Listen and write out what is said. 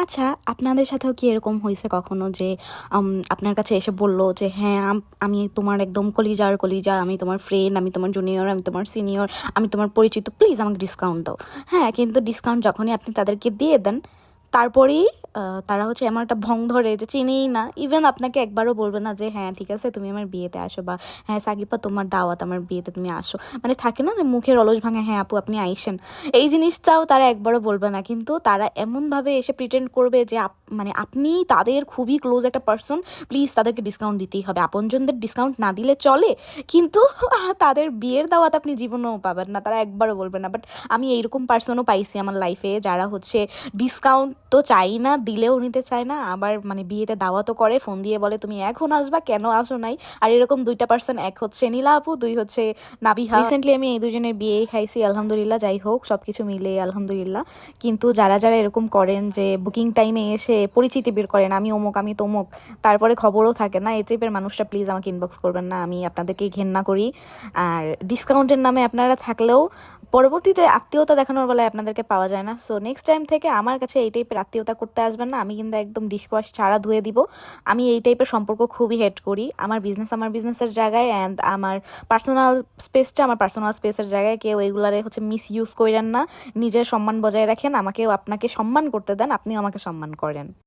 আচ্ছা, আপনাদের সাথেও কি এরকম হইছে কখনো যে আপনার কাছে এসে বলল যে, "হ্যাঁ, আমি তোমার একদম কলিজার কলিজা, আমি তোমার ফ্রেন্ড, আমি তোমার জুনিয়র, আমি তোমার সিনিয়র, আমি তোমার পরিচিত, প্লিজ আমাকে ডিসকাউন্ট দাও।" হ্যাঁ, কিন্তু ডিসকাউন্ট যখনই আপনি তাদেরকে দিয়ে দেন, তারপরেই তারা হচ্ছে এমন একটা ভং ধরে যে চিনেই না। ইভেন আপনাকে একবারও বলবে না যে, "হ্যাঁ, ঠিক আছে, তুমি আমার বিয়েতে আসো" বা "হ্যাঁ, সাকিবা তোমার দাওয়াত, আমার বিয়েতে তুমি আসো।" মানে থাকে না যে মুখের অলস ভাঙে, "হ্যাঁ আপু, আপনি আইসেন।" এই জিনিসটাও তারা একবারও বলবে না, কিন্তু তারা এমনভাবে এসে প্রিটেন্ড করবে যে মানে আপনি তাদের খুবই ক্লোজ একটা পার্সন, প্লিজ তাদেরকে ডিসকাউন্ট দিতেই হবে। আপনজনদের ডিসকাউন্ট না দিলে চলে, কিন্তু তাদের বিয়ের দাওয়াত আপনি জীবনেও পাবেন না, তারা একবারও বলবে না। বাট আমি এইরকম পার্সনও পাইছি আমার লাইফে, যারা হচ্ছে ডিসকাউন্ট তো চাই না, দিলেও নিতে চায় না, আবার মানে বিয়েতে দাওয়াতও করে, ফোন দিয়ে বলে তুমি এখন আসবা, কেন আসো নাই। আর এরকম দুইটা পার্সন, এক হচ্ছে নীলা আপু, দুই হচ্ছে নাবিহা। রিসেন্টলি আমি এই দুজনের বিয়েই খাইছি, আলহামদুলিল্লাহ। যাই হোক, সব কিছু মিলে আলহামদুলিল্লাহ। কিন্তু যারা যারা এরকম করেন যে বুকিং টাইমে এসে পরিচিতি বের করেন, আমি অমুক, আমি তমুক, তারপরে খবরও থাকে না, এই টাইপের মানুষটা প্লিজ আমাকে ইনবক্স করবেন না, আমি আপনাদেরকে ঘেন্না করি। আর ডিসকাউন্টের নামে আপনারা থাকলেও পরবর্তীতে আত্মীয়তা দেখানোর বেলায় আপনাদেরকে পাওয়া যায় না। সো নেক্সট টাইম থেকে আমার কাছে এই টাইপের আত্মীয়তা করতে আসবেন না, আমি কিন্তু একদম ডিশওয়াশ ছাড়া ধুয়ে দিব। আমি এই টাইপের সম্পর্ক খুবই হেট করি। আমার বিজনেস আমার বিজনেসের জায়গায়, অ্যান্ড আমার পার্সোনাল স্পেসটা আমার পার্সোনাল স্পেসের জায়গায়। কেউ এগুলারে হচ্ছে মিস ইউজ করেন না, নিজের সম্মান বজায় রাখেন, আমাকেও আপনাকে সম্মান করতে দেন, আপনিও আমাকে সম্মান করেন।